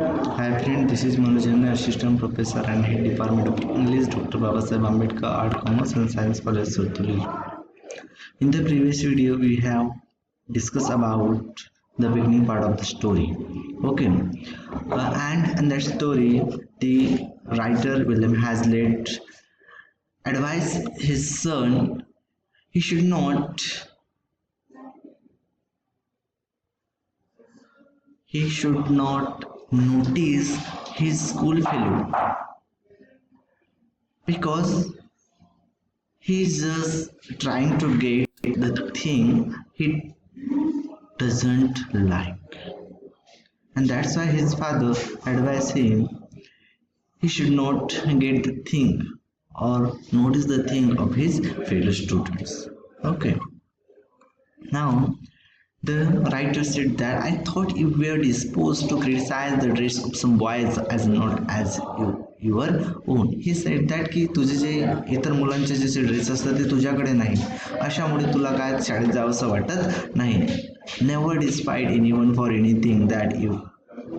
Hi friend, this is Manoj Jana, Assistant Professor and Head Department of English, Dr. Babasaheb Ambedkar Art, Commerce and Science College, Suttuli. In the previous video, we have discussed about the beginning part of the story. Okay, and in that story, the writer William Hazlitt advised his son he should not notice his school failure because he's just trying to get the thing he doesn't like, and that's why his father advised him he should not get the thing or notice the thing of his fellow students. Okay, now the writer said that I thought you were disposed to criticize the dress of some boys as not as your own. He said that की तुझे जे इतर मुलांचे जे dress असतात ते तुझ्याकडे नाही, अशामुळे तुला काय शाळेत जावंसं वाटत नाही. Never despite anyone for anything that you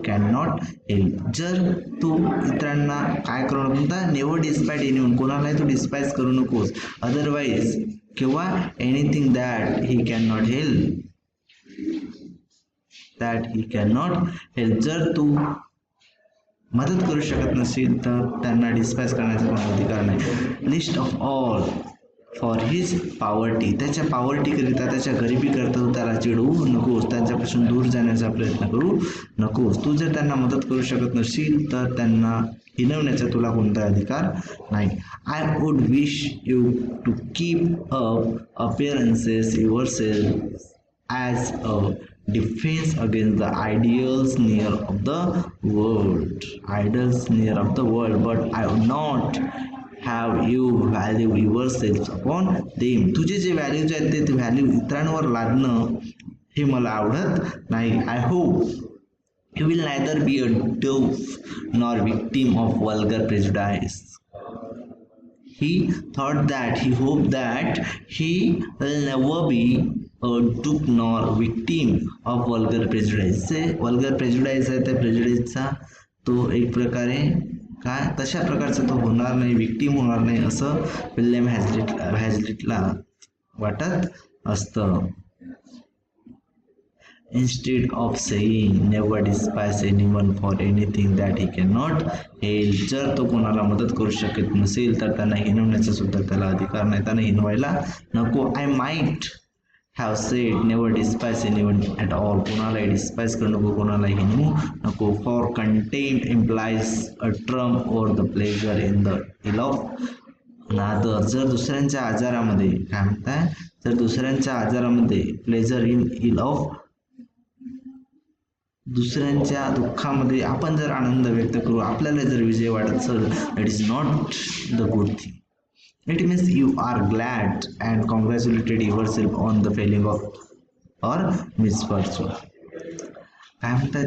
can not help. जर तू इतरांना काय करू नको, नेव्हर डिस्पाइट एनीवन, कोणालाही तू डिस्पाइज करू नकोस. अदरवाईज किंवा anything that he can not help, that he cannot help. जर तू मदत करू शकत नसेल तर त्यांना डिस्पाइज करण्याचा कोणता अधिकार नाही. List of all for his poverty, त्याच्या पॉवर्टी करिता, त्याच्या गरिबी करता त्याला चिडवू नकोस, त्यांच्यापासून दूर जाण्याचा प्रयत्न करू नकोस. तू जर त्यांना मदत करू शकत नसेल तर त्यांना हिनवण्याचा तुला कोणता अधिकार नाही. I would wish you to keep up appearances yourself as a defense against the ideal sneer of the world, but I would not have you value yourselves upon them. तुझे जे व्हॅल्यूज आहेत ते व्हॅल्यू इतरांवर लादणं हे मला आवडत नाही. I hope you will neither be a dove nor victim of vulgar prejudice. He hoped that he will never be a dupe nor victim of vulgar prejudice. vulgar prejudice आहे त्या प्रेजुडिसचा तो एक प्रकारे काय तशा प्रकारचा तो होणार नाही, विक्टीम होणार नाही असं विल्यम हॅझलिटला वाटत असतं. Instead of saying never despise anyone for anything that he cannot help, जर तो कोणाला मदत करू शकत नसेल तर त्यांना हिनवण्याचा सुद्धा त्याला अधिकार नाही, त्यांना हिनवायला नको. I might have said never despise anyone at all, कोणालाही डिस्पाइज करू नको, कोणालाही हिनवू नको. For contempt implies a trump over the pleasure in the ill of another. जर दुसऱ्यांच्या आजारामध्ये काय म्हणताय, जर दुसऱ्यांच्या आजारामध्ये प्लेजर इन इल ऑफ, दुसऱ्यांच्या दुःखामध्ये आपण जर आनंद व्यक्त करू, आपल्याला जर विजय वाटत असेल, it is not the good thing. It means you are glad and congratulated yourself on the failing of or misfortune. काय म्हणताय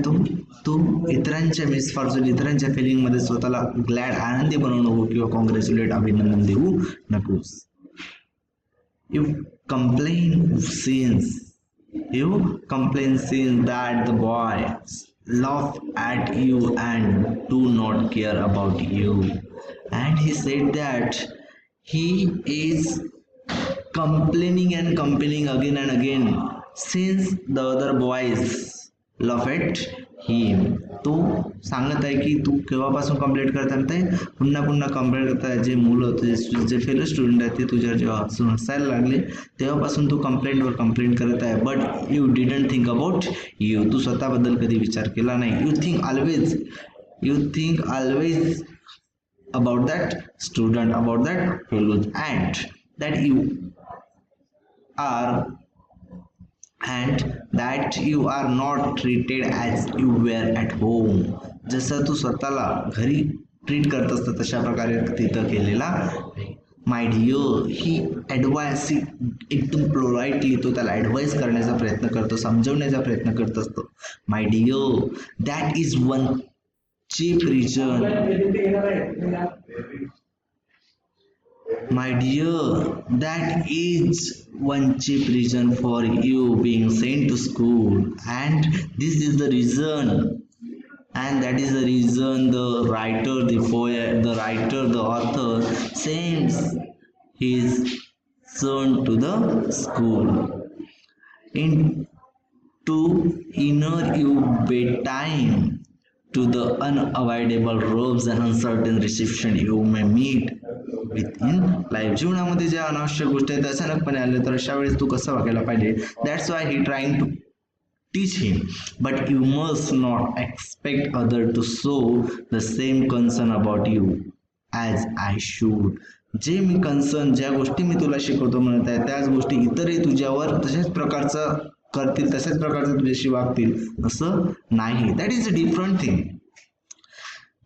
तू इतरांच्या मिसफॉर्च्यून, इतरांच्या फेलिंग मध्ये स्वतःला ग्लॅड आनंदी बनवू नको किंवा कॉंग्रॅच्युलेट अभिनंदन देऊ नकोस. You complain since that the boys laugh at you and do not care about you. And he said that he is complaining again and again since the other boys laugh at him. तो सांगत आहे की तू केव्हापासून complaint करताय, पुन्हा complaint करताय. जे मुलं जे फेलो स्टुडंट आहेत ते तुझ्यावर जेव्हा हसायला लागले तेव्हापासून तू कंप्लेंट करत आहे. But you didn't think about you, तू स्वतःबद्दल कधी विचार केला नाही. You think always about that student, about that fellow, and that you are not treated as you were at home. जसं तू स्वतःला घरी ट्रीट करत असतं तशा प्रकारे तिथं केलेला. माय डिअर, ही ॲडवाइस एकदम पोलाइटली तो त्याला ॲडवाइस करण्याचा प्रयत्न करतो, समजवण्याचा प्रयत्न करत असतो. My dear, that is one cheap reason, my dear, that is one cheap reason for you being sent to school, and this is the reason and that is the reason the writer, the poet, the writer, the author sends his son to the school. In to inner you bedtime, to the unavoidable robes and uncertain reception you may meet with in life. जीवनामध्ये ज्या अनावश्यक गोष्टी आहेत अचानकपणे आल्या तर अशा वेळेस तू कसं वागायला पाहिजे. That's why he trying to teach him, but you must not expect other to show the same concern about you as I should. J me concern, ज्या गोष्टी मी तुला शिकवतो म्हणत आहे त्याच गोष्टी इतरही तुझ्यावर तशाच प्रकारचं करतील, तशाच प्रकारचं तुझ्याशी वागतील असं नाही. That is a different thing.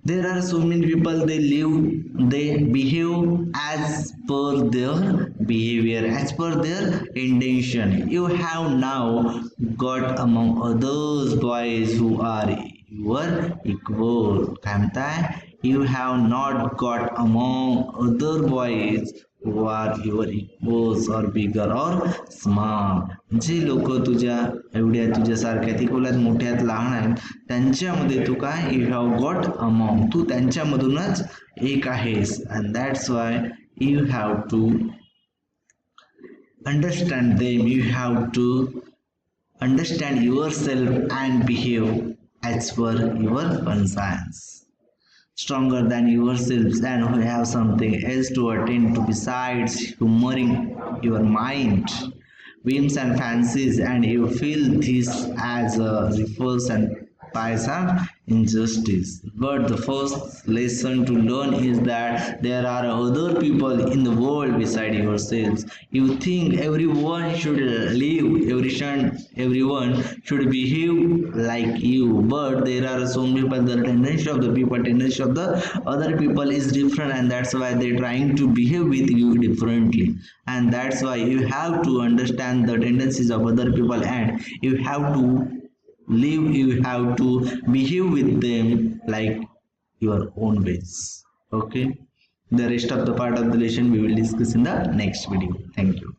There are so many people, they behave as per their behavior, as per their intention. You have now got among others boys who are your equal. काय म्हणताय? You have not got among other boys who are your equals or bigger or smart. जे लोक तुझ्या एवढ्या तुझ्यासारख्या तिकोल्यात मोठ्यात लहान आहेत त्यांच्यामध्ये तू काय, यू हॅव गॉट अमॉंग, तू त्यांच्यामधूनच एक आहेस. And that's why you have to understand them, you have to understand yourself and behave as per your conscience. Stronger than yourselves and who have something else to attend to besides humoring your mind, whims and fancies, and you feel this as a repulse and pies are injustice. But the first lesson to learn is that there are other people in the world beside yourselves. You think everyone should live, everyone should behave like you, but there are so many people, the tendency of the other people is different, and that's why they're trying to behave with you differently. And that's why you have to understand the tendencies of other people, and you have to live, you have to behave with them like your own ways. Okay, the rest of the part of the lesson we will discuss in the next video. Thank you.